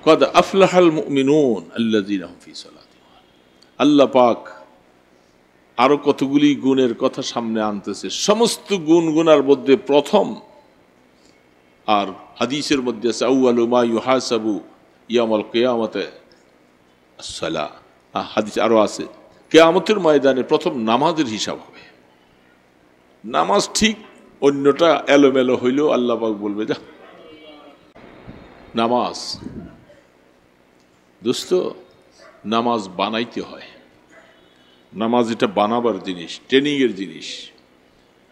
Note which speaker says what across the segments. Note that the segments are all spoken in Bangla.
Speaker 1: কদ আফলাহাল মুমিনুন আল্লাযীনা হুম ফী সালাতিহিম। আল্লাহ পাক আরো কতগুলি গুণের কথা সামনে আনতেছে। সমস্ত গুণগুনার মধ্যে প্রথম, আর হাদিসের মধ্যে আছে আউয়ালু মা ইউহাসাবু ইয়াউমাল কিয়ামাতে as-সালাহ। হাদিস আরো আছে কিয়ামতের ময়দানে প্রথম নামাজের হিসাব হবে। নামাজ ঠিক, অন্যটা এলোমেলো হইলেও আল্লাহ পাক বলবে যা। নামাজ দোস্ত, নামাজ বানাইতে হয়। নামাজ এটা বানাবার জিনিস, ট্রেনিংয়ের জিনিস।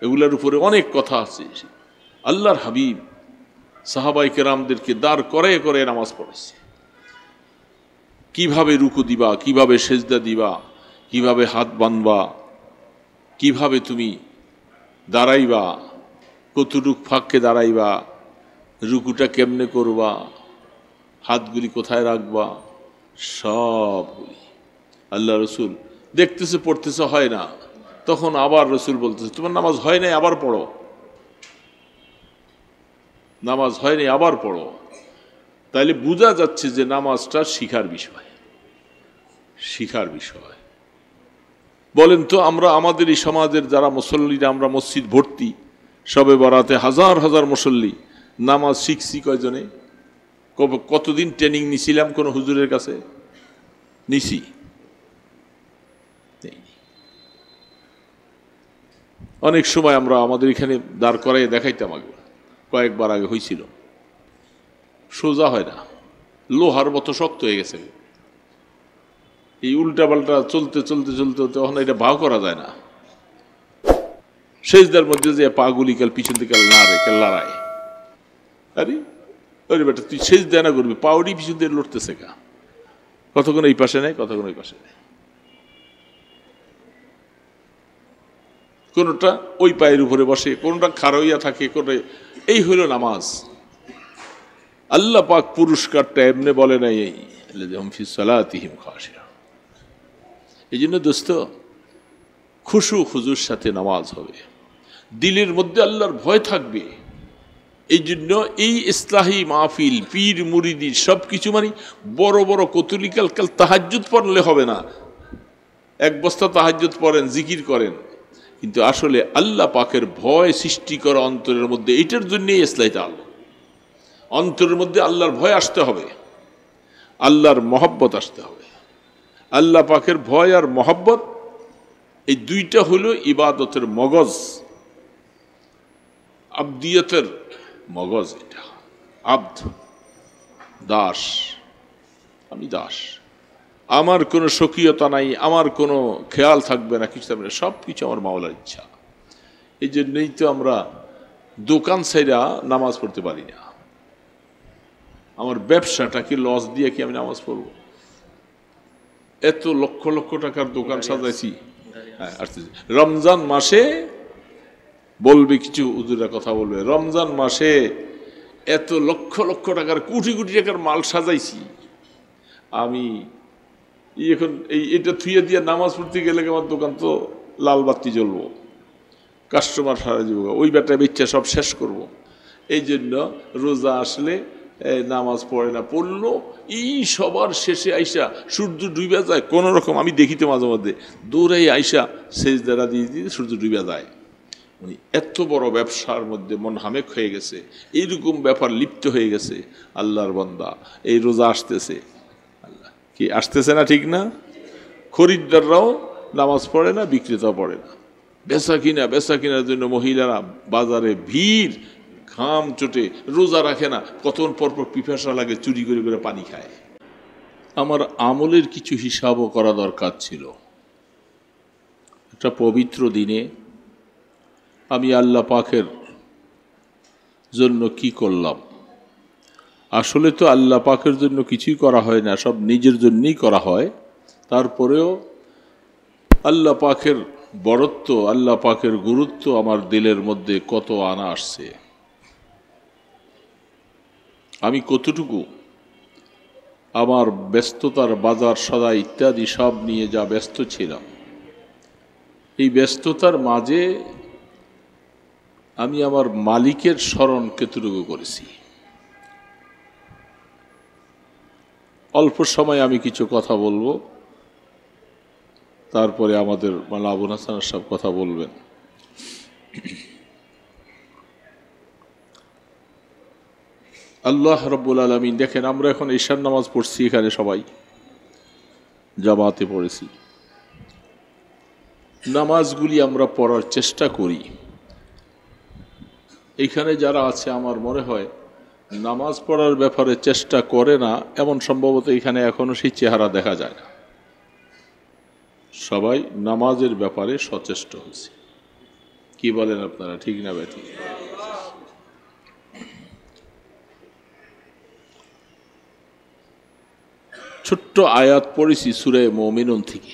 Speaker 1: এগুলোর উপরে অনেক কথা আছে। আল্লাহর হাবিব সাহাবায়ে কেরামদেরকে দাঁড় করে করে নামাজ পড়াইছে। কিভাবে রুকু দিবা, কিভাবে সেজদা দিবা, কিভাবে হাত বাঁধবা, কিভাবে তুমি দাঁড়াইবা, কতটুক ফাঁককে দাঁড়াইবা, রুকুটা কেমনে করবা, হাতগুলি কোথায় রাখবা, সবগুলি আল্লাহ রসুল দেখতেছে, পড়তেছে, হয় না। তখন আবার রসুল বলতেছে তোমার নামাজ হয় নাই, আবার পড়ো। নামাজ হয়নি, আবার পড়ো। তাইলে বোঝা যাচ্ছে যে নামাজটা শিখার বিষয়, শিখার বিষয়। বলেন তো, আমরা আমাদের এই সমাজের যারা মুসল্লিরা, আমরা মসজিদ ভর্তি, সবে বরাতে হাজার হাজার মুসল্লি, নামাজ শিখছি কয়জনে? কতদিন ট্রেনিং নিছিলাম কোন হুজুরের কাছে? নিছি? অনেক সময় আমরা আমাদের এখানে দাঁড় করাই দেখাইতাম, আগে কয়েকবার আগে হয়েছিল, সোজা হয় না, লোহার মতো শক্ত হয়ে গেছে। এই উল্টা পাল্টা চলতে চলতে চলতে তখন এটা ভাও করা যায় না। সেজদার মধ্যে যে পা গুলি কাল পিছন দিকে লড়ায়, আরে ওরে বেটা তুই সেজদা না করবি, পাউডি পিছন দিয়ে লড়তেছে কা, কতক্ষণ এই পাশে নেই, কতক্ষণ ওই পাশে নেই, কোনটা ওই পায়ের উপরে বসে, কোনটা খাড়াইয়া থাকে, কোনটা। এই হইল নামাজ। আল্লাহ পাক পুরস্কারটা এমনি বলে নাই, এই জন্য দোস্ত, খুশু খুজুর সাথে নামাজ হবে, দিলের মধ্যে আল্লাহর ভয় থাকবে। এই জন্য এই ইসলাহি মাহফিল, পীর মুরিদি সবকিছু মানে বড় বড় কতুলিকাল কাল তাহাজ্জুদ পড়লে হবে না। এক বস্তা তাহাজ্জুদ পড়েন, জিকির করেন, কিন্তু আসলে আল্লাহ পাকের ভয় সৃষ্টি করা অন্তরের মধ্যে, এটার জন্যই ইসলাহি তাআলা। অন্তরের মধ্যে আল্লাহর ভয় আসতে হবে, আল্লাহর মহব্বত আসতে হবে। আল্লাহ পাকের ভয় আর মহব্বত, এই দুইটা হলো ইবাদতের মগজ, আবদিয়তের মগজ। এটা আব্দ, দাস। আমি দাস, আমার কোনো স্বকীয়তা নাই, আমার কোনো খেয়াল থাকবে না, কিছু থাকবে না, সব কিছু আমার মাওলার ইচ্ছা। এই জন্যই তো আমরা দোকান ছাইরা নামাজ পড়তে পারি না। আমার ব্যবসাটাকে লস দিয়ে কি আমি নামাজ পড়ব? এত লক্ষ লক্ষ টাকার দোকান সাজাইছি। হ্যাঁ, আসতেছি রমজান মাসে বলবে, কিছু হুজুররা কথা বলবে, রমজান মাসে এত লক্ষ লক্ষ টাকার, কোটি কোটি টাকার মাল সাজাইছি, আমি এখন এটা থুয়ে দিয়ে নামাজ পড়তে গেলে আমার দোকান তো লাল বাতি জ্বলবো, কাস্টমার সারা যাব, ওই ব্যাটায় বেচা সব শেষ করব। এই জন্য রোজা আসলে নামাজ পড়ে না, পড়লো এই সবার শেষে আইসা সূর্য ডুবে যায় কোন রকম। আমি দেখিতে মাঝে মধ্যে দৌড়াই আইসা সেজদারা দিয়ে দিয়ে সূর্য ডুবে যায়। উনি এত বড় ব্যবসার মধ্যে মন হামেক হয়ে গেছে, এইরকম ব্যাপার লিপ্ত হয়ে গেছে। আল্লাহর বান্দা, এই রোজা আসতেছে, আল্লাহ কি আসতেছে না, ঠিক না? খরিদ্দাররাও নামাজ পড়ে না, বিক্রেতাও পড়ে না। বেচা কিনার জন্য মহিলারা বাজারে ভিড়, ঘাম চোটে, রোজা রাখে না, কতক্ষণ পরপর পিপাসা লাগে, চুরি করে করে পানি খায়। আমার আমলের কিছু হিসাবও করা দরকার ছিল। একটা পবিত্র দিনে আমি আল্লাহ পাকের জন্য কি করলাম? আসলে তো আল্লাহ পাকের জন্য কিছুই করা হয় না, সব নিজের জন্যই করা হয়। তারপরেও আল্লাহ পাকের বড়ত্ব, আল্লাহ পাকের গুরুত্ব আমার দিলের মধ্যে কত আনা আসছে। আমি কতটুকু আমার ব্যস্ততার বাজার সদা ইত্যাদি সব নিয়ে যা ব্যস্ত ছিলাম, এই ব্যস্ততার মাঝে আমি আমার মালিকের স্মরণ কতটুকু করেছি। অল্প সময় আমি কিছু কথা বলবো, তারপরে আমাদের মাওলানা আবুল হাসান সাহেব কথা বলবেন। আল্লাহ রাব্বুল আলামিন, দেখেন আমরা এখন ঈশার নামাজ পড়ছি, এখানে সবাই জামাতে পড়েছি, নামাজগুলি আমরা পড়ার চেষ্টা করি। এইখানে যারা আছে আমার মনে হয় নামাজ পড়ার ব্যাপারে চেষ্টা করে না, এমন সম্ভবত এখানে এখনো সেই চেহারা দেখা যায় না। সবাই নামাজের ব্যাপারে সচেষ্ট হয়েছে। কি বলেন আপনারা, ঠিক না ব্যাঠিক? ছোট্ট আয়াত পড়েছি সূরা মুমিনুন থেকে।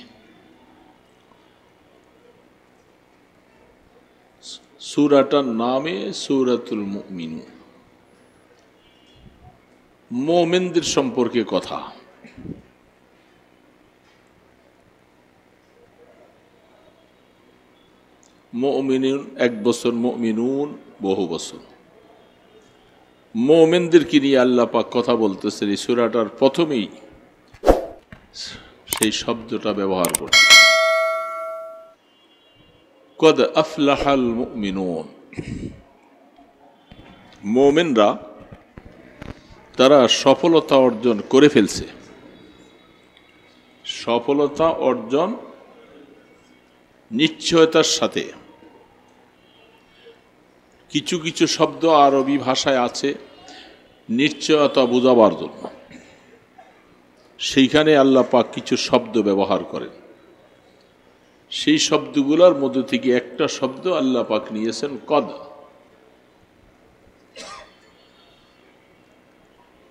Speaker 1: সূরাটার নামে সূরাতুল মুমিনুন, মুমিনদের সম্পর্কে কথা। মুমিনুন এক বছর, মুমিনুন বহু বছর। মুমিনদেরকে নিয়ে আল্লাহ পাক কথা বলতেছেন। এই সূরাটার প্রথমেই সেই শব্দটা ব্যবহার করছে, কদ আফলাহাল মুমিনুন। মুমিনরা তারা সফলতা অর্জন করে ফেলছে। সফলতা অর্জন নিশ্চয়তার সাথে। কিছু কিছু শব্দ আরবি ভাষায় আছে নিশ্চয়তা বোঝাবার জন্য, সেইখানে আল্লাহ পাক কিছু শব্দ ব্যবহার করেন। সেই শব্দগুলোর মধ্যে থেকে একটা শব্দ আল্লাহ পাক নিয়েছেন কদ।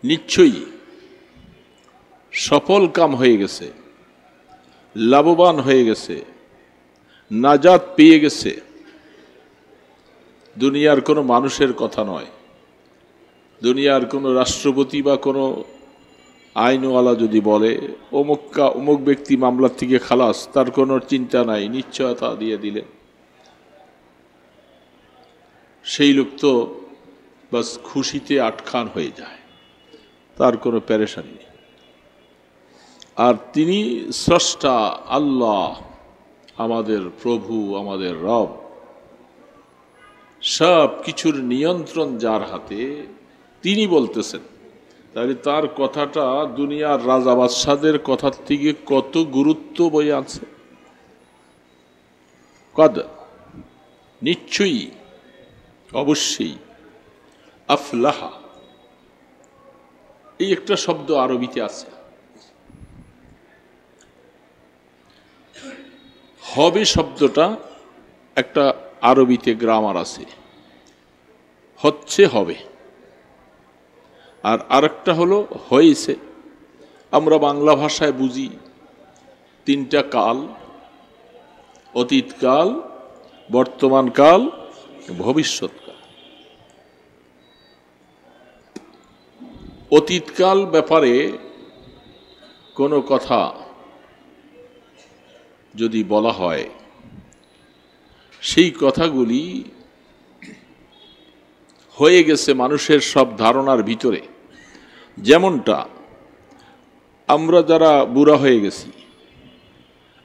Speaker 1: নিশ্চয়ই সফল কাম হয়ে গেছে, লাভবান হয়ে গেছে, নাজাত পেয়ে গেছে। দুনিয়ার কোনো মানুষের কথা নয়, দুনিয়ার কোনো রাষ্ট্রপতি বা কোনো আইনওয়ালা যদি বলে অমুক ব্যক্তি মামলার থেকে খালাস, তার কোনো চিন্তা নাই, নিশ্চয়তা দিয়ে দিলেন, সেই লোক তো বাস খুশিতে আটখান হয়ে যায়, তার কোনো পেরেশানি নেই। আর তিনি স্রষ্টা আল্লাহ, আমাদের প্রভু, আমাদের রব, সব কিছুর নিয়ন্ত্রণ যার হাতে, তিনি বলতেছেন। তাহলে তার কথাটা দুনিয়ার রাজা বাদশাদের কথার থেকে কত গুরুত্ব বয়ে আছে। কদ, নিশ্চয়ই, অবশ্যই, আফলাহা, এই একটা শব্দ আরবিতে আছে। হবে শব্দটা একটা আরবিতে গ্রামার আছে, হচ্ছে হবে, আর আরেকটা হলো হয়েছে। আমরা বাংলা ভাষায় বুঝি তিনটা কাল, অতীতকাল, বর্তমানকাল, ভবিষ্যৎকাল। অতীতকাল ব্যাপারে কোনো কথা যদি বলা হয়, সেই কথাগুলি হয়ে গেছে মানুষের সব ধারণার ভিতরে। যেমনটা আমরা যারা বুড়া হয়ে গেছি,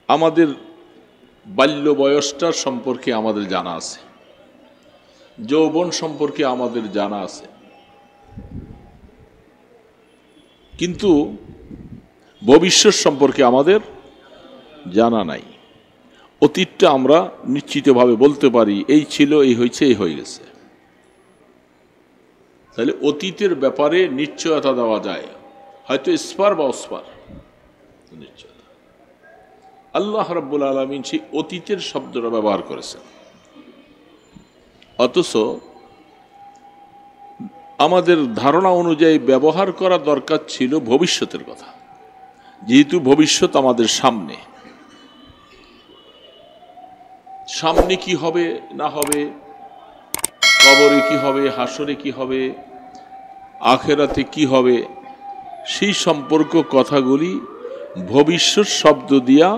Speaker 1: আমাদের বাল্য বয়সটার সম্পর্কে আমাদের জানা আছে, যৌবন সম্পর্কে আমাদের জানা আছে, কিন্তু ভবিষ্যৎ সম্পর্কে আমাদের জানা নাই। অতীতটা আমরা নিশ্চিতভাবে বলতে পারি এই ছিল, এই হয়েছে, এই হয়ে গেছে। তাহলে অতীতের ব্যাপারে নিশ্চয়তা দেওয়া যায়, হয়তো স্পার বা অস্পার নিশ্চয়তা। আল্লাহ রাব্বুল আলামিন সেই অতীতের শব্দটা ব্যবহার করেছেন। অথচ আমাদের ধারণা অনুযায়ী ব্যবহার করা দরকার ছিল ভবিষ্যতের কথা, যেহেতু ভবিষ্যৎ আমাদের সামনে। সামনে কি হবে না হবে, কবরে কি হবে, হাসরে কি হবে, আখেরাতে কি হবে, সেই সম্পর্ক কথাগুলি ভবিষ্যৎ শব্দ দিয়া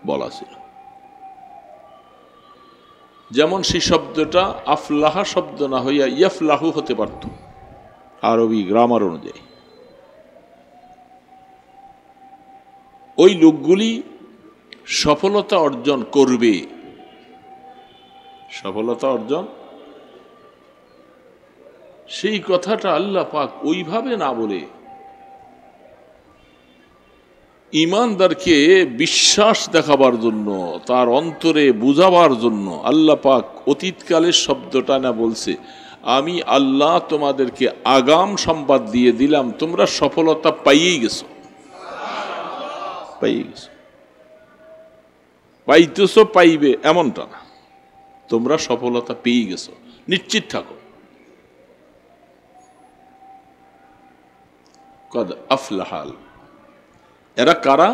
Speaker 1: বলা ছিল। যেমন সেই শব্দটা আফলাহা শব্দ না হইয়া ইয়াফলাহু হতে পারত আরবি গ্রামার অনুযায়ী। ওই লোকগুলি সফলতা অর্জন করবে। সফলতা অর্জন, সেই কথাটা আল্লাহ পাক ওইভাবে না বলে ঈমানদারকে বিশ্বাস দেখাবার জন্য, তার অন্তরে বুঝাবার জন্য আল্লাহ পাক অতীতকালের শব্দটা না বলছে, আমি আল্লাহ তোমাদেরকে আগাম সংবাদ দিয়ে দিলাম, তোমরা সফলতা পাইয়েই গেছো, পাইয়ে গেছো। পাইতেছো, পাইবে এমনটা না, তোমরা সফলতা পেয়ে গেছো, নিশ্চিত থাকো। কদ আফলাহাল, এরা কারা?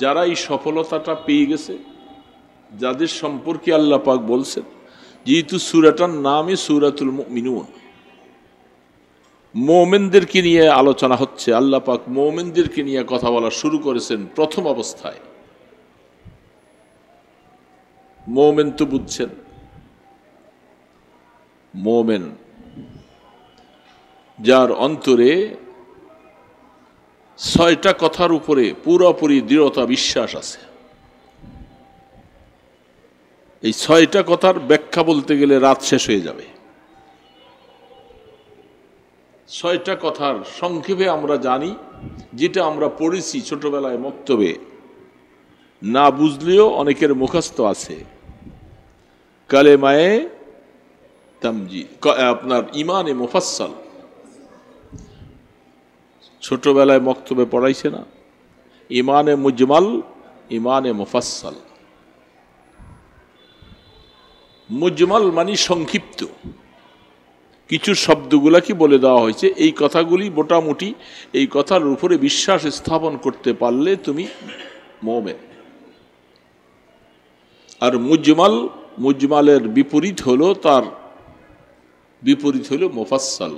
Speaker 1: যারা এই সফলতাটা পেয়ে গেছে, যাদের সম্পর্কে আল্লাহ পাক বলছেন, যেহেতু সূরাটার নামই সূরাতুল মুমিনুন, মুমিনদেরকে নিয়ে আলোচনা হচ্ছে, আল্লাহ পাক মুমিনদেরকে নিয়ে কথা বলা শুরু করেছেন প্রথম অবস্থায়। মুমিন তো বুঝছেন, মুমিন যার অন্তরে 6টা কথার উপরে পুরোপুরি দৃঢ়তা বিশ্বাস আছে। এই 6টা কথার ব্যাখ্যা বলতে গেলে রাত শেষ হয়ে যাবে। 6টা কথার সংক্ষেপে আমরা জানি, যেটা আমরা পড়েছি ছোটবেলায় মক্তবে, না বুঝলেও অনেকের মুখস্থ আছে। কালেমায়ে তামজিদ, আপনার ইমানে মুফাসসাল, ছোটবেলায় মক্তবে পড়াইছে না? ইমানে মুজমাল, ইমানে মুফাসসাল। মুজমাল মানে সংক্ষিপ্ত, কিছু শব্দগুলা কি বলে দেওয়া হয়েছে, এই কথাগুলি মোটামুটি এই কথার উপরে বিশ্বাস স্থাপন করতে পারলে তুমি মুমিন। আর মুজমাল, মুজমালের বিপরীত হলো, তার বিপরীত হলো মুফাসসাল,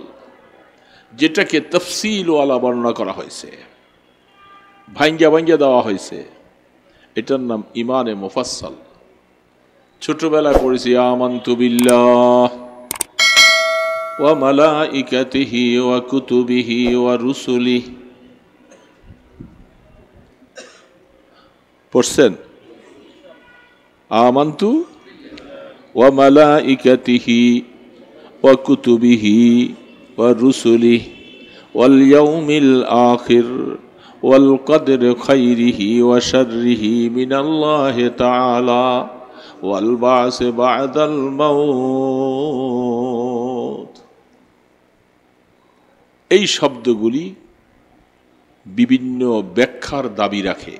Speaker 1: যেটাকে তফসিল ওয়ালা বর্ণনা করা হয়েছে, ভাঙ্গা ভাঙ্গা দেওয়া হয়েছে, এটার নাম ইমানে মুফাসসাল। ছোটবেলায় পড়েছি আমানতু বিল্লাহ ওয়া মালাইকাতিহি ওয়া কুতুবিহি ওয়া রুসুলিহি, পড়ছেন? আমানতু ওয়া মালাইকাতিহি ওয়া কুতুবিহি ওয়া রুসুলিহি ওয়াল ইয়াউমিল আখির ওয়াল কদরি খাইরিহি ওয়া শাররিহি মিনাল্লাহি তাআলা ওয়াল বা'স বা'দাল মাউত। এই শব্দগুলি বিভিন্ন ব্যাখ্যার দাবি রাখে।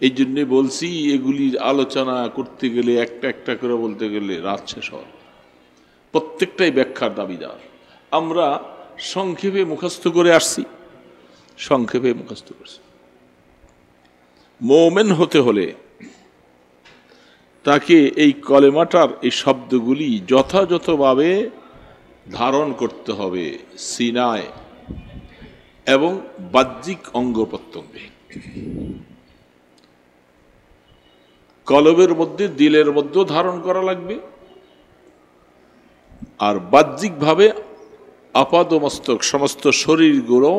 Speaker 1: এই জন্য বলছি, এগুলির আলোচনা করতে গেলে একটা একটা করে বলতে গেলে রাত শেষ হয়। প্রত্যেকটাই ব্যাখ্যার দাবিদার। আমরা সংক্ষেপে মুখস্থ করে আসছি, সংক্ষেপে মুখস্থ করছি। মুমিন হতে হলে তাকে এই কলেমাটার এই শব্দগুলি যথাযথভাবে ধারণ করতে হবে সিনায় এবং বাহ্যিক অঙ্গ প্রত্যঙ্গে। কলবের মধ্যে, দিলের মধ্যেও ধারণ করা লাগবে, আর বাহ্যিকভাবে আপাদমস্তক সমস্ত শরীরগুলো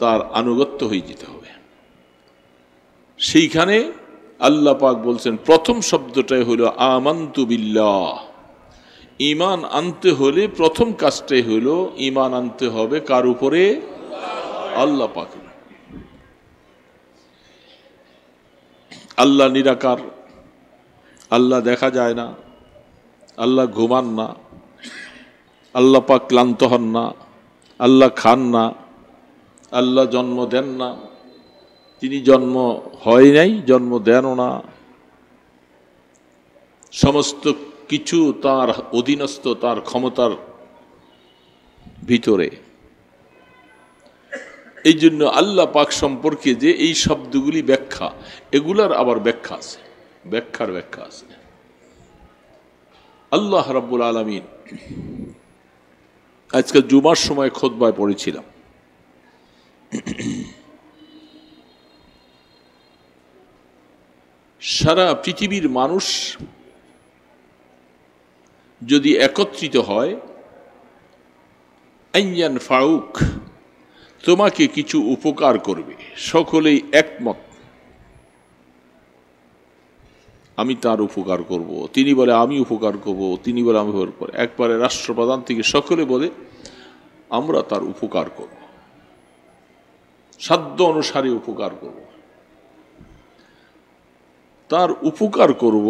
Speaker 1: তার আনুগত্য হয়ে যেতে হবে। সেইখানে আল্লাহ পাক বলছেন, প্রথম শব্দটাই হলো আমানতু বিল্লাহ। ঈমান আনতে হলে প্রথম কাজটাই হলো ঈমান আনতে হবে কার উপরে? আল্লাহ পাকের। আল্লাহ নিরাকার, আল্লাহ দেখা যায় না, আল্লাহ ঘুমান না, আল্লাহ পাক ক্লান্ত হন না, আল্লাহ খান না, আল্লাহ জন্ম দেন না, তিনি জন্ম হয় নাই, জন্ম দেনও না, সমস্ত কিছু তার অধীনস্থ, তার ক্ষমতার ভিতরে। এই জন্য আল্লাহ পাক সম্পর্কে যে এই শব্দগুলি ব্যাখ্যা, এগুলার আবার ব্যাখ্যা আছে, ব্যাখ্যার ব্যাখ্যা আছে। আল্লাহ রাব্বুল আলামিন, আজকে জুমার সময় খুতবায় পড়েছিলাম, সারা পৃথিবীর মানুষ যদি একত্রিত হয়, আইয়ান ফাউক, তোমাকে কিছু উপকার করবে, সকলেই একমত আমি তার উপকার করব, তিনি বলে আমি উপকার করব, তিনি বলে আমি উপকার করব, একবারে রাষ্ট্রপ্রধান থেকে সকলে বলে আমরা তার উপকার করব, সাধ্য অনুসারে উপকার করব। তার উপকার করব,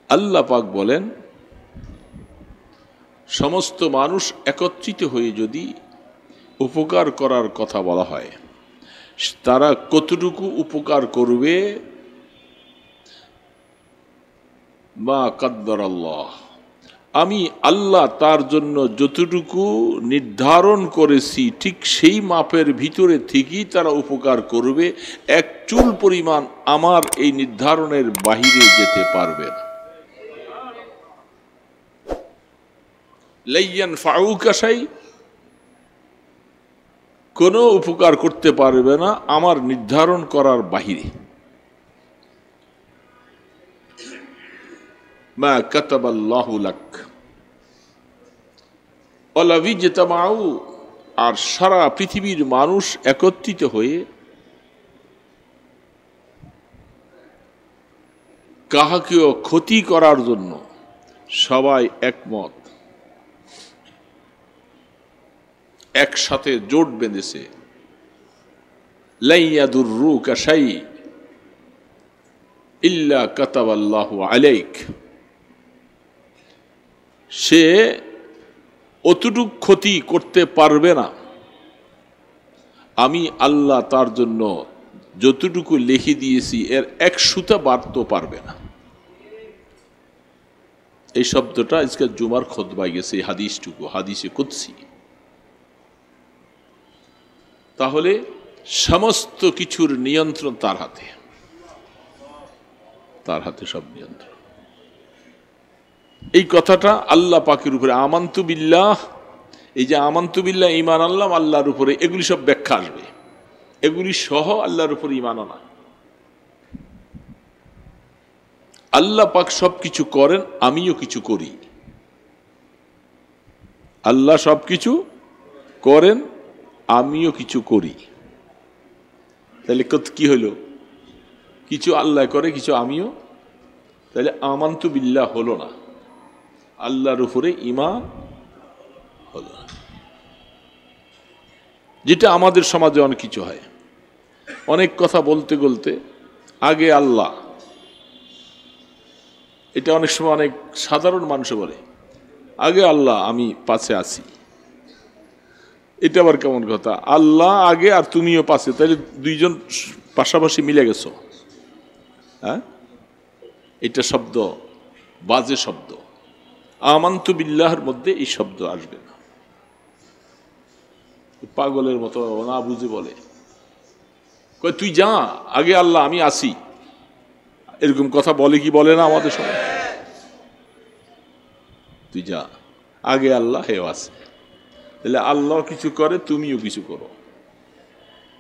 Speaker 1: আল্লাহ পাক বলেন সমস্ত মানুষ একত্রিত হয়ে যদি উপকার করার কথা বলা হয়, তারা কতটুকু উপকার করবে, মা কাদ্দার আল্লাহ, আমি আল্লাহ তার জন্য যতটুকু নির্ধারণ করেছি ঠিক সেই মাপের ভিতরে থেকেই তারা উপকার করবে, এক চুল পরিমাণ আমার এই নির্ধারণের বাহিরে যেতে পারবে না। লাইয়ান ফাউকা শাই, কোনো উপকার করতে পারবে না আমার নির্ধারণ করার বাহিরে। মা কাতাবাল্লাহু লাক ওয়ালা বিজতামাউ, আর সারা পৃথিবীর মানুষ একত্রিত হয়ে কাহাকেও ক্ষতি করার জন্য সবাই একমত, একসাথে জোট বেঁধেছে, লা ইয়াদুররুকা শাই ইল্লা কাতাবাল্লাহু আলাইক, সে অতটুক ক্ষতি করতে পারবে না আমি আল্লাহ তার জন্য যতটুকু লিখে দিয়েছি এর এক সুতা বাড়তেও পারবে না। এই শব্দটা আজকে জুমার খুতবায় গেছে, হাদিসটুকু হাদিসে কুদসি। তাহলে সমস্ত কিছুর নিয়ন্ত্রণ তার হাতে, তার হাতে সব নিয়ন্ত্রণ। এই কথাটা আল্লাহ পাকের উপরে আমান্তু বিল্লাহ, এই যে আমান্তু বিল্লাহ ঈমান আনলাম আল্লাহর উপরে, এগুলি সব ব্যাখ্যা আসবে, এগুলি সহ আল্লাহর উপরে ঈমান আনা। আল্লাহ পাক সব কিছু করেন, আমিও কিছু করি। আল্লাহ সব কিছু করেন, আমিও কিছু করি। তাহলে কি হইল? কিছু আল্লাহ করে, কিছু আমিও। তাহলে আমান্তু বিল্লাহ হলো না, আল্লাহর উপরে ঈমান হলো না। যেটা আমাদের সমাজে অনেক কিছু হয়, অনেক কথা বলতে বলতে আগে আল্লাহ, এটা অনেক সময় অনেক সাধারণ মানুষ বলে আগে আল্লাহ আমি পাশে আছি। এটা আবার কেমন কথা? আল্লাহ আগে আর তুমিও পাশে, তাহলে দুইজন পাশাপাশি মিলে গেছো। হ্যাঁ, এটা শব্দ বাজে শব্দ। আমান্তু বিল্লাহর মধ্যে এই শব্দ আসবে না। পাগলের মতো না বুঝে বলে, কয় তুই যা আগে আল্লাহ আমি আসি, এরকম কথা বলে কি বলে না আমাদের সবাই? তুই যা আগে আল্লাহ হেও আছে, তাহলে আল্লাহ কিছু করে তুমিও কিছু করো,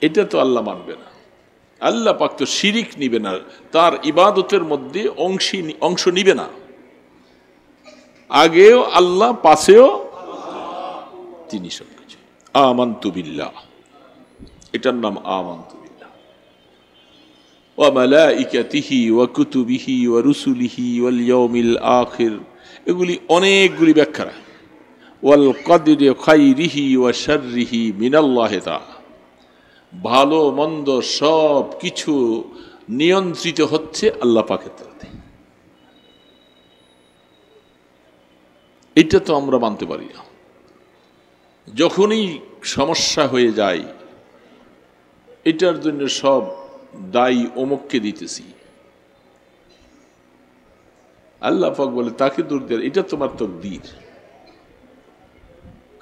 Speaker 1: এটা তো আল্লাহ মানবে না। আল্লাহ পাক তো শিরিক নিবে না, তার ইবাদতের মধ্যে অংশ নিবে না। আগেও আল্লাহ, পাশেও তিনি সবকিছু। আমান্তু বিল্লাহ, এটার নাম আমান্তু বিল্লাহ। ওয়া মালাইকাতিহি ওয়া কুতুবিহি ওয়া রুসুলিহি ওয়াল ইয়াউমিল আখির, এগুলি অনেকগুলি ব্যাখ্যা। ওয়াল কদরি খাইরিহি ওয়া শাররিহি মিনাল্লাহি তাআলা, ভালো মন্দ সব কিছু নিয়ন্ত্রিত হচ্ছে আল্লাহ পাকের তরফ থেকে। এটা তো আমরা মানতে পারি না। যখনই সমস্যা হয়ে যায় এটার জন্য সব দায়ী অমুককে দিতেছি, আল্লাহ পাক বলে তাকে দোষ দেয়, এটা তোমার তাকদীর,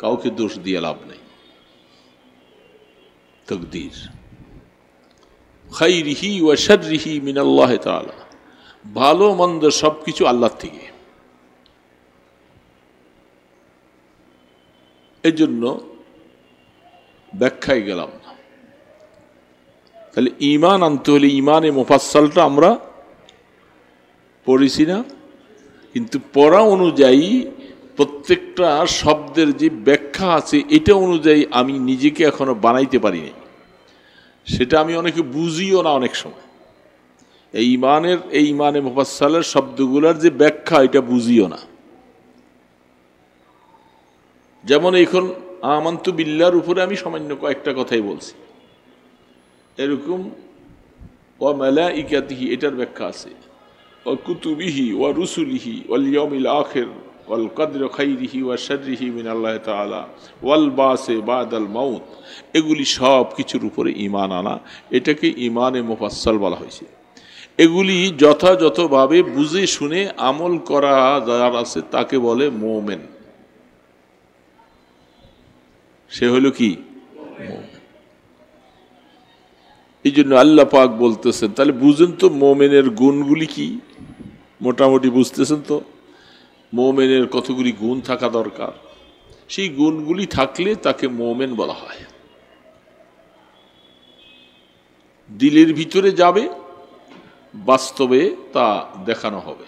Speaker 1: কাউকে দোষ দিয়ে লাভ নেই। তাকদীর খাইরিহি ওয়া শাররিহি মিনাল্লাহি তাআলা, ভালো মন্দ সবকিছু আল্লাহ থেকে। এই জন্য ব্যাখ্যায় গেলাম না। তাহলে ঈমান আনতে হলে ঈমানে মুফাসসালটা আমরা পড়েছি না, কিন্তু পড়া অনুযায়ী প্রত্যেকটা শব্দের যে ব্যাখ্যা ব্যাখ্যা আছে এটা অনুযায়ী আমি নিজেকে এখনো বানাইতে পারিনি, সেটা আমি অনেকে বুঝিও না। অনেক সময় এই ইমানে মুফাসসালের শব্দগুলোর যে ব্যাখ্যা এটা বুঝিও না। যেমন এখন আমান্তু বিল্লাহর উপরে আমি সামান্য কয়েকটা কথাই বলছি, এরকম ওয়া মালাইকাতিহি এটার ব্যাখ্যা আছে, ওয়া কুতুবিহি ওয়া রুসুলিহি ওয়াল ইয়াউমিল আখির ওয়াল কদরি খাইরিহি ওয়া শাররিহি মিনাল্লাহি তাআলা ওয়াল বাসে বাদাল মাউত, এগুলি সব কিছুর উপরে ঈমান আনা, এটাকে ঈমানে মুফাসসাল বলা হয়েছে। এগুলি যথাযথভাবে বুঝে শুনে আমল করা যার আছে তাকে বলে মুমিন। সে হলো কি? মুমিন। এই জন্য আল্লাহ পাক বলতেছেন, তাহলে বুঝেন তো মুমিনের গুণগুলি কি, মোটামুটি বুঝতেছেন তো মুমিনের কতগুলি গুণ থাকা দরকার। সেই গুণগুলি থাকলে তাকে মুমিন বলা হয়। দিলের ভিতরে যাবে, বাস্তবে তা দেখানো হবে।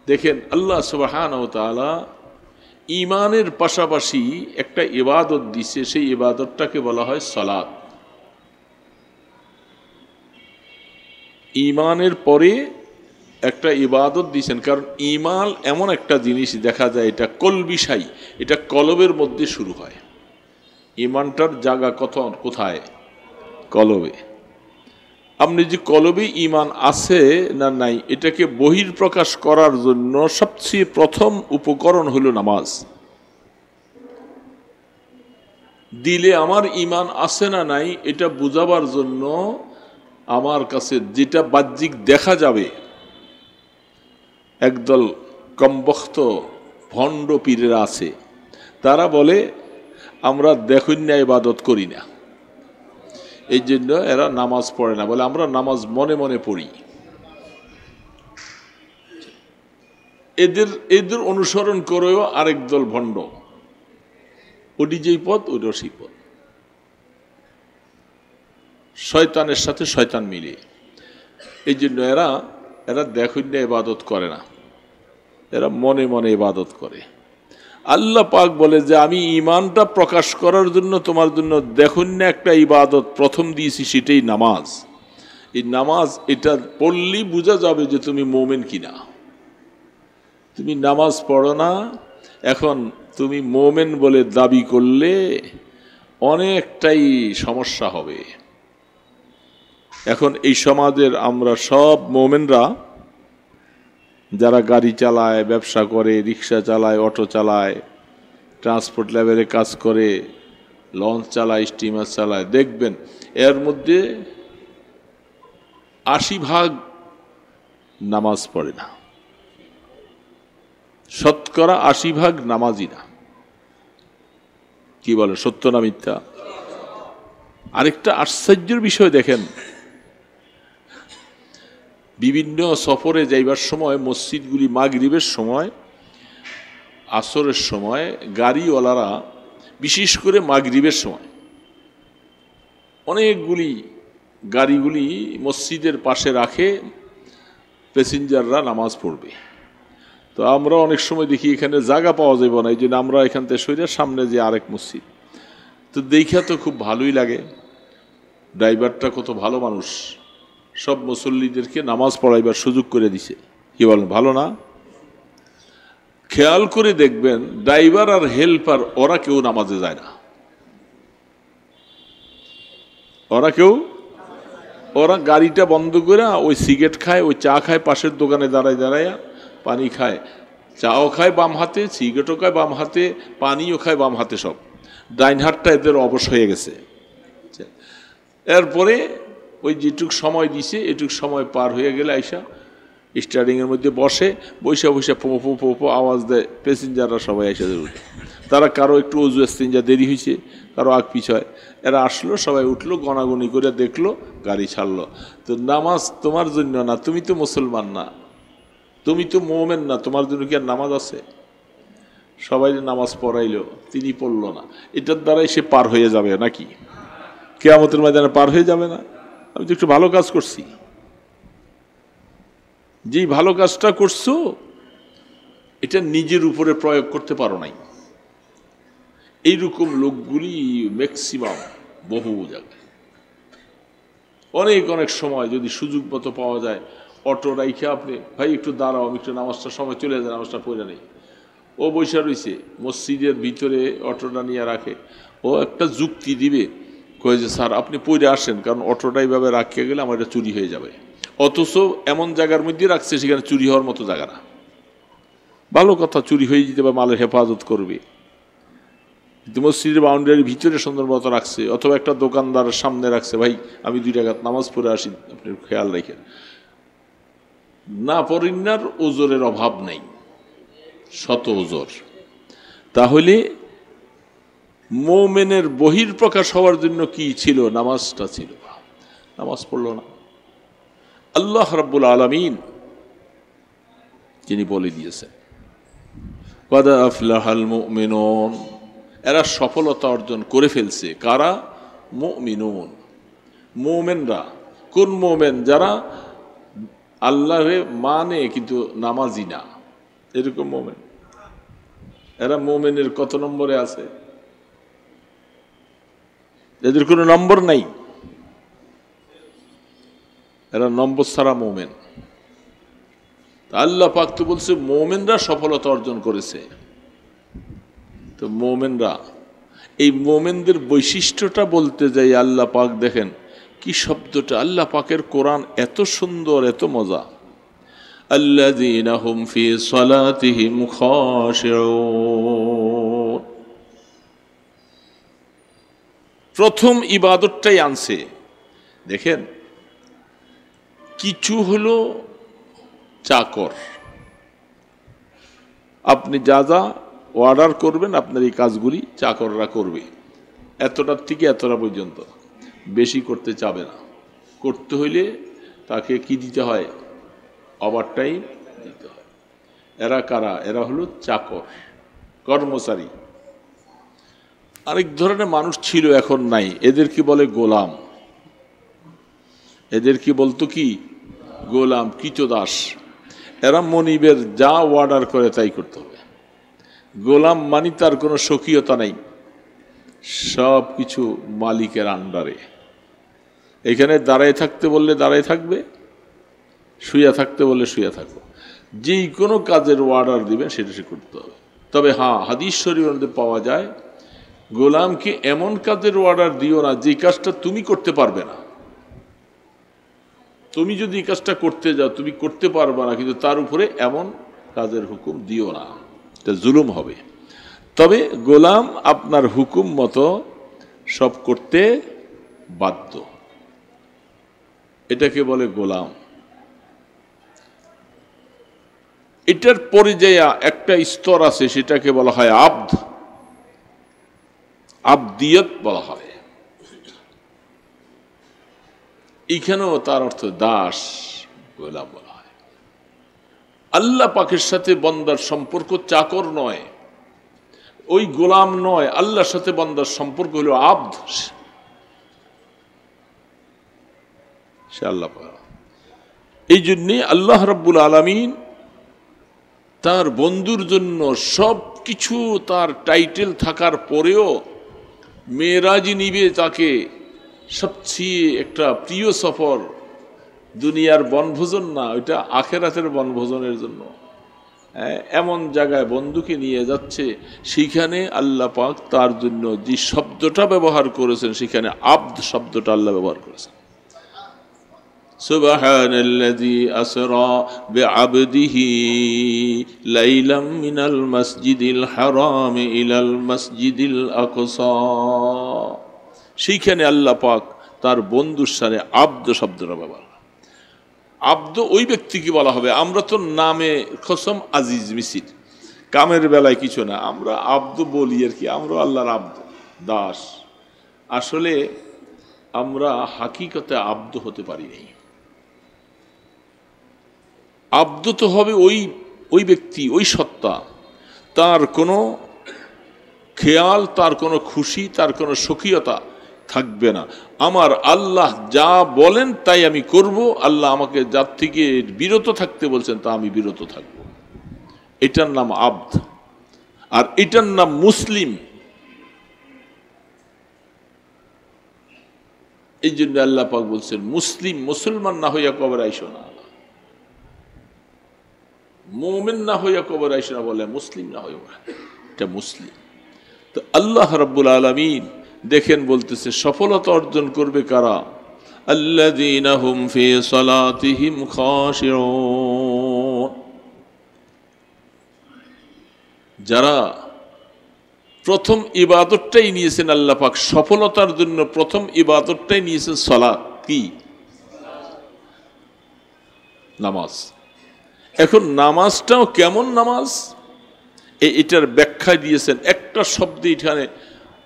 Speaker 1: দেখেন আল্লাহ সুবহানাহু ওয়া তাআলা ঈমানের পাশাপাশি একটা ইবাদত দিছে, সেই ইবাদতটাকে বলা হয় সালাত। ঈমানের পরে একটা ইবাদত দিছেন, কারণ ঈমান এমন একটা জিনিস দেখা যায় এটা কলবিশাই, এটা কলবের মধ্যে শুরু হয়। ঈমানটার জায়গা কোথায়? কলবে। আপনি যে কলবে ঈমান আছে না নাই এটাকে বহির্প্রকাশ করার জন্য সবচেয়ে প্রথম উপকরণ হলো নামাজ। দিলে আমার ঈমান আছে না নাই এটা বুঝাবার জন্য আমার কাছে যেটা বাহ্যিক দেখা যাবে, একদল কমবখ্ত ভণ্ড পীরেরা আছে, তারা বলে আমরা দেখুন না ইবাদত করি না, এই জন্য এরা নামাজ পড়ে না, বলে আমরা নামাজ মনে মনে পড়ি। এদের অনুসরণ করেও আরেক দল ভণ্ড, ওটি যেই পথ ওইটাও সেই পথ, শয়তানের সাথে শয়তান মিলে। এই জন্য এরা দেখুন না ইবাদত করে না, এরা মনে মনে ইবাদত করে। আল্লাহ পাক বলে যে আমি ঈমানটা প্রকাশ করার জন্য তোমার জন্য দেখুন না একটা ইবাদত প্রথম দিয়েছি, সেটাই নামাজ। এই নামাজ এটা পড়লেই বোঝা যাবে যে তুমি মুমিন কিনা। তুমি নামাজ পড়ো না, এখন তুমি মুমিন বলে দাবি করলে অনেকটাই সমস্যা হবে। এখন এই সমাজের আমরা সব মুমিনরা যারা গাড়ি চালায়, ব্যবসা করে, রিক্সা চালায়, অটো চালায়, ট্রান্সপোর্ট লেভেলে কাজ করে, লঞ্চ চালায়, স্টিমার চালায়, দেখবেন এর মধ্যে ৮০% নামাজ পড়ে না। শতকরা ৮০% নামাজি না। কি বলে, সত্য না মিথ্যা? আরেকটা আশ্চর্যের বিষয় দেখেন, বিভিন্ন সফরে যাইবার সময় মসজিদগুলি মাগরিবের সময়, আসরের সময় গাড়িওয়ালারা বিশেষ করে মাগরিবের সময় অনেকগুলি গাড়িগুলি মসজিদের পাশে রাখে, প্যাসেঞ্জাররা নামাজ পড়বে। তো আমরা অনেক সময় দেখি এখানে জায়গা পাওয়া যাবে না, এই জন্য আমরা এখান থেকে সরে সামনে যে আরেক মসজিদ, তো দেখা তো খুব ভালোই লাগে। ড্রাইভারটা কত ভালো মানুষ, সব মুসল্লিদেরকে নামাজ পড়াইবার সুযোগ করে দিছে। কি বলেন, ভালো না? খেয়াল করে দেখবেন ড্রাইভার আর হেল্পার ওরা কেউ নামাজে যায় না। ওরা গাড়িটা বন্ধ করে ওই সিগারেট খায়, ওই চা খায়, পাশের দোকানে দাঁড়ায় পানি খায়, চাও খায় বাম হাতে, সিগারেটও খায় বাম হাতে, পানিও খায় বাম হাতে, সব ডাইন হাতটা এদের অবশ হয়ে গেছে। এরপরে ওই যেটুক সময় দিছে এটুক সময় পার হয়ে গেলে আইসা স্টার্টিংয়ের মধ্যে বসে, বৈশা পো আওয়াজ দেয়, প্যাসেঞ্জাররা সবাই এসে উঠে। তারা কারো একটু অজু এস্তেঞ্জা দেরি হয়েছে, কারো আগ পিছ হয়, এরা আসলো, সবাই উঠলো, গণাগণি করে দেখলো, গাড়ি ছাড়লো। তো নামাজ তোমার জন্য না, তুমি তো মুসলমান না, তুমি তো মুমিন না, তোমার জন্য কি আর নামাজ আছে? সবাই নামাজ পড়াইলো, তিনি পড়লো না, এটার দ্বারাই সে পার হয়ে যাবে নাকি? কিয়ামতের ময়দানে পার হয়ে যাবে না? আমি তো একটু ভালো কাজ করছি, যেই ভালো কাজটা করছো এটা নিজের উপরে প্রয়োগ করতে পারো নাই। এইরকম লোকগুলি ম্যাক্সিমাম বহু জায়গায়। অনেক অনেক সময় যদি সুযোগ মতো পাওয়া যায়, অটো রাইখে আপনি ভাই একটু দাঁড়াও, আমি একটু নামাজটার সময় চলে যায়, নামাজটা পড়ে নেই, ও বৈশা রয়েছে মসজিদের ভিতরে অটোটা নিয়ে রাখে। ও একটা যুক্তি দিবে, কয়ে যে স্যার আপনি পড়ে আসেন, কারণ অটোটা এইভাবে রাখিয়ে গেলে আমার এটা চুরি হয়ে যাবে। অথচ এমন জায়গার মধ্যে রাখছে সেখানে চুরি হওয়ার মতো জায়গা না। ভালো কথা, চুরি হয়ে যেতে বা মালের হেফাজত করবে, কিন্তু মসজিদের বাউন্ডারির ভিতরে সুন্দর মতো রাখছে, অথবা একটা দোকানদারের সামনে রাখছে, ভাই আমি 2 রাকাত নামাজ পড়ে আসি, আপনি খেয়াল রাখেন। না পরিণার ওজরের অভাব নেই, শত ওজর। তাহলে মোমেনের বহির প্রকাশ হওয়ার জন্য কি ছিল? নামাজটা ছিল। নামাজ পড়ল না। আল্লাহ রাব্বুল আলামিন তিনি বলে দিয়েছেন, ক্বাদ আফলাহাল মুমিনুন, এরা সফলতা অর্জন করে ফেলছে। কারা? মুমিনুন, মোমেনরা। কোন মোমেন? যারা আল্লাহরে মানে কিন্তু নামাজি না, এরকম মোমেন। এরা মোমেনের কত নম্বরে আছে? এদের কোনো নম্বর নাই, এরা নম্বর ছাড়া মোমেন। আল্লাহ পাক তো বলছে মোমেনরা সফলতা অর্জন করেছে। তো মোমেনরা, এই মোমেনদের বৈশিষ্ট্যটা বলতে যাই আল্লাহ পাক দেখেন কি শব্দটা। আল্লাহ পাকের কোরআন এত সুন্দর, এত মজা। আল্লাযীনা হুম ফি সালাতিহিম খাশিউন, প্রথম ইবাদতটাই আনছে। দেখেন, কিছু হলো চাকর, আপনি যা যা অর্ডার করবেন আপনার এই কাজগুলি চাকররা করবে, এতটার থেকে এতটা পর্যন্ত, বেশি করতে চাবে না। করতে হইলে তাকে কি দিতে হয়? ওভারটাইম দিতে হয়। এরা কারা? এরা হলো চাকর, কর্মচারী। আরেক ধরনের মানুষ ছিল, এখন নাই, এদের কি বলে? গোলাম। এদের কি বলতো? কি? গোলাম, কৃতদাস। এরা মনিবের যা অর্ডার করে তাই করতে হবে। গোলাম মানি তার কোনো স্বকীয়তা নেই, সব কিছু মালিকের আন্ডারে। এখানে দাঁড়ায় থাকতে বললে দাঁড়ায় থাকবে, শুয়ে থাকতে বললে শুয়ে থাকবো, যেই কোনো কাজের অর্ডার দিবেন সেটা সে করতে হবে। তবে হ্যাঁ, হাদিস শরীফের মধ্যে পাওয়া যায়, গোলামকে এমন কাজের অর্ডার দিও না যে কাজটা তুমি করতে পারবে না। তুমি যদি এই কাজটা করতে যাও তুমি করতে পারবে না, কিন্তু তার উপরে এমন কাজের হুকুম দিও না, এটা জুলুম হবে। তবে গোলাম আপনার হুকুম মতো সব করতে বাধ্য, এটাকে বলে গোলাম। এটার পরে যে একটা স্তর আছে সেটাকে বলা হয় আব্দ, আব্দিয়ত বলা হয়। এখানেও তার অর্থ দাস, গোলাম বলা হয়। আল্লাহ পাকের সাথে বান্দার সম্পর্ক চাকর নয়, ওই গোলাম নয়, আল্লাহর সাথে বান্দার সম্পর্ক হলো আব্দ, সে আল্লাহ পাক। এই জন্যে আল্লাহ রাব্বুল আলামিন তার বন্ধুর জন্য সব কিছু তার টাইটেল থাকার পরেও মেরাজি নিবে তাকে সবচেয়ে একটা প্রিয় সফর, দুনিয়ার বনভোজন না, ওইটা আখেরাতের বনভোজনের জন্য এমন জায়গায় বন্ধুকে নিয়ে যাচ্ছে। সেইখানে আল্লাহ পাক তার জন্য যে শব্দটা ব্যবহার করেছেন সেখানে আব্দ শব্দটা আল্লাহ ব্যবহার করেছেন। সুবহানাল্লাযী আসরা বিআবদিহি লাইলাম মিনাল মাসজিদিল হারাম ইলাল মাসজিদিল আকসা। সেইখানে আল্লাহ পাক তার বন্ধুর সাথে আব্দ শব্দটা ব্যবহার। আব্দ ওই ব্যক্তিকে বলা হবে। আমরা তো নামে কসম আজিজ মিসির, কামের বেলায় কিছু না, আমরা আব্দ বলি আর কি, আমরা আল্লাহর আব্দ, দাস। আসলে আমরা হাকিকতে আব্দ হতে পারি নাই। আব্দ তো হবে ওই ব্যক্তি, ওই সত্তা, তার কোনো খেয়াল, তার কোনো খুশি, তার কোনো স্বকীয়তা থাকবে না। আমার আল্লাহ যা বলেন তাই আমি করব, আল্লাহ আমাকে যার থেকে বিরত থাকতে বলছেন তা আমি বিরত থাকব। এটার নাম আব্দ, আর এটার নাম মুসলিম। এই জন্য আল্লাহ পাক বলছেন মুসলিম, মুসলমান না হইয়া কবর আইসো না, মুমিন না হইয়া কবর আইসো না, বলে মুসলিম না হইয়া, এটা মুসলিম। তো আল্লাহ রাব্বুল আলামিন দেখেন বলতেছে সফলতা অর্জন করবে কারা? আল্লাযীনা হুম ফি সালাতিহিম খাশিউন, যারা প্রথম ইবাদতটাই নিয়েছেন আল্লাহ পাক সফলতার জন্য, প্রথম ইবাদতটাই নিয়েছেন সালাত। কি? নামাজ। এখন নামাজটাও কেমন নামাজ, এটার ব্যাখ্যা দিয়েছেন একটা শব্দে, এখানে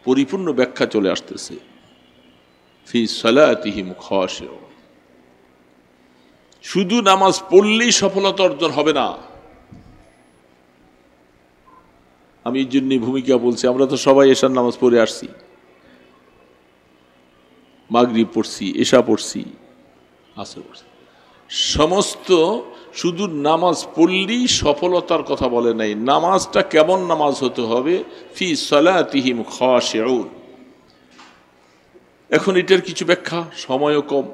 Speaker 1: পরিপূর্ণ ব্যাখ্যা চলে আসতেছে, ফি সালাতিহিম খাশিউন। শুধু নামাজ পড়লেই সফলতা অর্জন হবে না। আমি এই জন্যই ভূমিকা বলছি, আমরা তো সবাই এশার নামাজ পড়ে আসছি, মাগরিব পড়ছি, এশা পড়ছি, আসর পড়ছি, সমস্ত শুধু নামাজ পড়লেই সফলতার কথা বলে নাই। নামাজটা কেমন নামাজ হতে হবে? ফি সালাতিহিম খাশিউন। এখন এটার কিছু ব্যাখ্যা, সময়ও কম।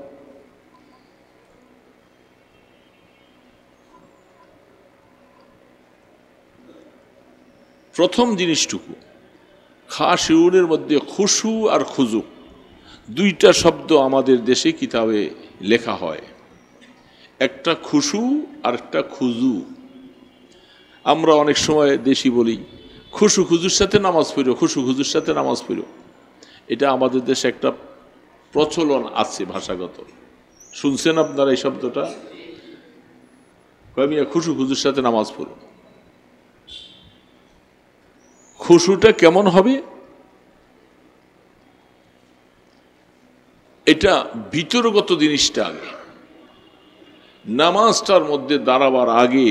Speaker 1: প্রথম জিনিসটুকু, খাশিউনের মধ্যে খুশু আর খুজু দুইটা শব্দ আমাদের দেশে কিতাবে লেখা হয়, একটা খুশু আর একটা খুজু। আমরা অনেক সময় দেশি বলি খুশু খুজুর সাথে নামাজ পড়ো, খুশু খুজুর সাথে নামাজ পড়ো। এটা আমাদের দেশে একটা প্রচলন আছে ভাষাগত, শুনছেন আপনারা এই শব্দটা? মিয়া খুশু খুজুর সাথে নামাজ পড়ো। খুশুটা কেমন হবে? এটা ভিতরগত জিনিসটা আগে। নামাজটার মধ্যে দাঁড়াবার আগে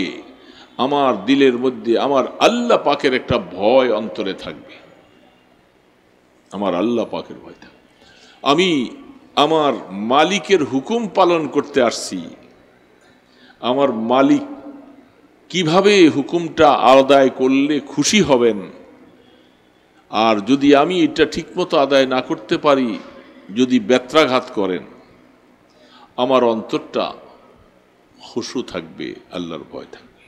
Speaker 1: আমার দিলের মধ্যে আমার আল্লাহ পাকের একটা ভয় অন্তরে থাকবে, আমার আল্লাহ পাকের ভয় থাকবে। আমি আমার মালিকের হুকুম পালন করতে আসছি, আমার মালিক কিভাবে হুকুমটা আদায় করলে খুশি হবেন, আর যদি আমি এটা ঠিকমতো আদায় না করতে পারি, যদি ব্যত্রাঘাত করেন, আমার অন্তরটা খুশু থাকবে, আল্লাহর ভয় থাকবে।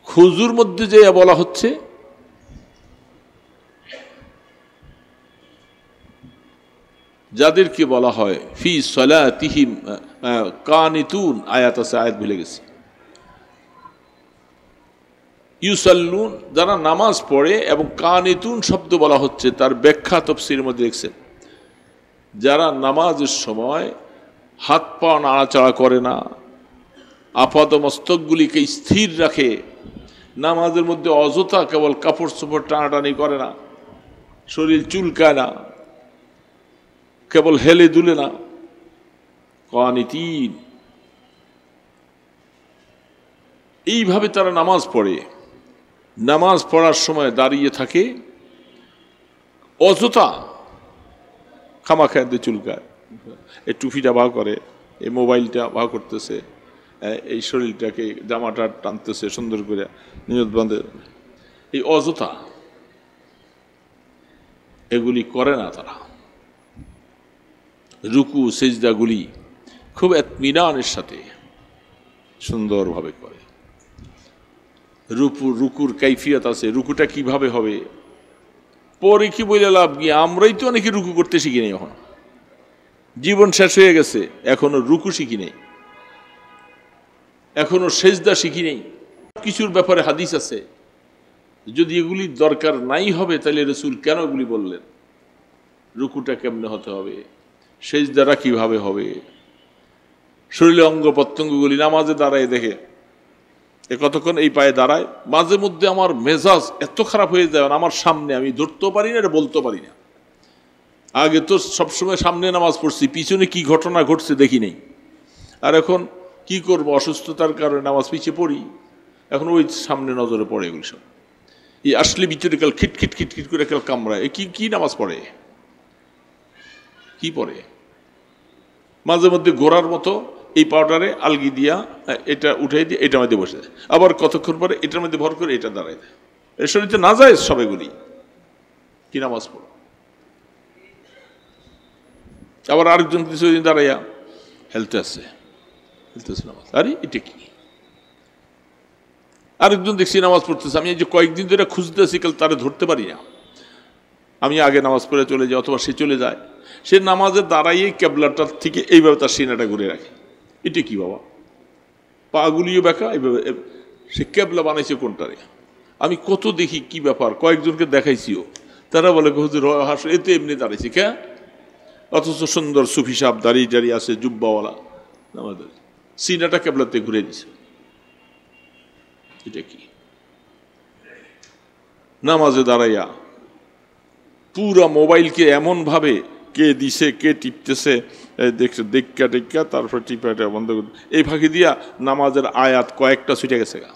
Speaker 1: খুজুর মধ্যে যে বলা হচ্ছে যাদেরকে বলা হয় ফি সালাতিহিম কানিতুন, আয়াত আছে, আয়াত ভুলে গেছি, ইউসাল্লুন, যারা নামাজ পড়ে, এবং কানিতুন শব্দ বলা হচ্ছে, তার ব্যাখ্যা তাফসীরের মধ্যে দেখছেন, যারা নামাজের সময় হাত পা নাড়াচাড়া করে না, আপাত মস্তকগুলিকে স্থির রাখে, নামাজের মধ্যে অযথা কেবল কাপড় চোপড় টানাটানি করে না, শরীর চুলকায় না, কেবল হেলে দুলে না, কানিতিন, এইভাবে তারা নামাজ পড়ে। নামাজ পড়ার সময় দাঁড়িয়ে থাকে, অযথা খামাখায় চুলকায়, এই টুপিটা ভাগ করে, এই মোবাইলটা ভাগ করতেছে, এই শরীরটাকে জামাটা টানতেছে সুন্দর করে, নিয়ত বাঁধে, এই অযথা এগুলি করে না তারা। রুকু সেজদাগুলি খুব ইত্মিনানের সাথে সুন্দরভাবে করে। রুকুর কাইফিয়ত আছে, রুকুটা কিভাবে হবে, পরে কি বলে লাভ কি? আমরাই তো অনেকে রুকু করতে শিখি নেই, এখন জীবন শেষ হয়ে গেছে, এখনো রুকু শিখি নেই, এখনো সেজদা শিখি নেই। কিছুর ব্যাপারে হাদিস আছে, যদি এগুলি দরকার নাই হবে তাহলে রাসূল কেন এগুলি বললেন? রুকুটা কেমনে হতে হবে, সেজদাটা কিভাবে হবে, শরীরে অঙ্গ প্রত্যঙ্গগুলি নামাজে দাঁড়ায় দেখে কতক্ষণ এই পায়ে দাঁড়ায়, মাঝে মধ্যে আমার মেজাজ এত খারাপ হয়ে যায়, আমার সামনে আমি ধরতেও পারি না, এটা বলতেও পারি না। আগে তো সবসময় সামনে নামাজ পড়ছি, পিছনে কি ঘটনা ঘটছে দেখি নেই। আর এখন কি করব, অসুস্থতার কারণে নামাজ পিছিয়ে পড়ি, এখন ওই সামনে নজরে পড়ে এগুলি সব। এই আসলে ভিতরে কাল খিটখিট খিটখিট করে কাল কামড়ায়, কি নামাজ পড়ে, কি পড়ে? মাঝে মধ্যে ঘোড়ার মতো এই পাউডারে আলগি দিয়া এটা উঠাই দিয়ে এটার মধ্যে বসে দেয়, আবার কতক্ষণ পরে এটার মধ্যে ভর করে এটা দাঁড়ায় দেয়। এর শরীরে না যায় সব এগুলি, কি নামাজ পড়ো। আবার আরেকজন কিছুদিন দাঁড়াইয়া হেলতেছে নামাজ, আরে এটা কি। আরেকজন দেখছি নামাজ পড়তেছে, আমি এই যে কয়েকদিন ধরে খুঁজতেছি কাল তারে ধরতে পারি না। আমি আগে নামাজ পড়ে চলে যাই অথবা সে চলে যায়, সে নামাজে দাঁড়াইয়ে কেবলাটার থেকে এইভাবে তার সিনাটা ঘুরে রাখে। এটা কি বাবা, পাগুলিও বেঁকা, এইভাবে সে কেবলা বানাইছে কোনটারে। আমি কত দেখি কি ব্যাপার, কয়েকজনকে দেখাইছিও, তারা বলে হুজুর হাস এতে এমনি দাঁড়াইছি কে, অথচ সুন্দর সুফি সাহেব দাঁড়িয়ে দাঁড়িয়ে আছে জুব্বাওয়ালা, আমাদের সিনাটা কেবলাতে ঘুরে দিছে। এটা কি নামাজে দাঁড়াইয়া পুরা মোবাইলকে এমন ভাবে কে দিছে কে টিপতেছে দেখছে, দেখা টেক্কা তারপর টিপাটা বন্ধ করে এই ফাঁকি দিয়া নামাজের আয়াত কয়েকটা ছুটে গেছে গা।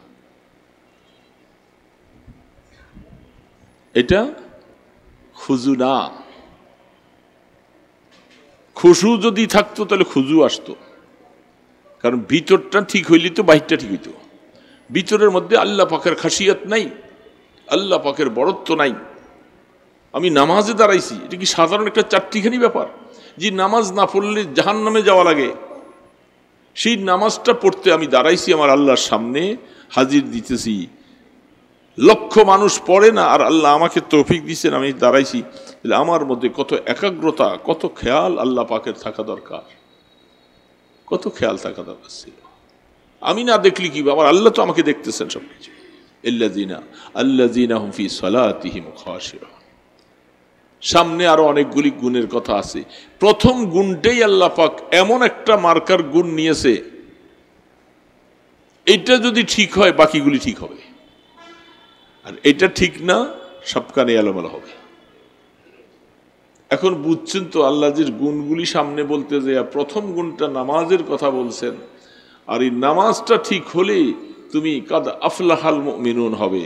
Speaker 1: এটা খুজু না। খুশু যদি থাকতো তাহলে খুজু আসতো, কারণ ভিতরটা ঠিক হইলে তো বাহিরটা ঠিক হইতো। ভিতরের মধ্যে আল্লাহ পাকের খাসিয়াত নাই, আল্লাহ পাকের বড়ত্ব নাই। আমি নামাজে দাঁড়াইছি, এটা কি সাধারণ একটা চারটিখানি ব্যাপার যে নামাজ না পড়লে জাহান্নামে যাওয়া লাগে? সেই নামাজটা পড়তে আমি দাঁড়াইছি আমার আল্লাহর সামনে হাজির দিতেছি। লক্ষ মানুষ পড়ে না, আর আল্লাহ আমাকে তৌফিক দিচ্ছেন, আমি দাঁড়াইছি। আমার মধ্যে কত একাগ্রতা, কত খেয়াল আল্লাহ পাকের থাকা দরকার, কত খেয়াল থাকা দরকার ছিল। আমি না দেখলি কি, আমার আল্লাহ তো আমাকে দেখতেছেন সবকিছু। আল্লাযীনা হুম ফী সালাতিহিম খাশিউন। সামনে আরো অনেকগুলি গুণের কথা আছে। প্রথম গুণটাই আল্লাহ পাক এমন একটা মার্কার গুণ নিয়েছে, এটা যদি ঠিক হয় বাকিগুলি ঠিক হবে, আর এটা ঠিক না সবখানে এলোমেলো হবে। এখন বুঝছেন তো আল্লাহ যে গুণগুলি সামনে বলতে যে প্রথম গুণটা নামাজের কথা বলছেন, আর এই নামাজটা ঠিক হলে তুমি কাদ আফলাহাল মুমিনুন হবে।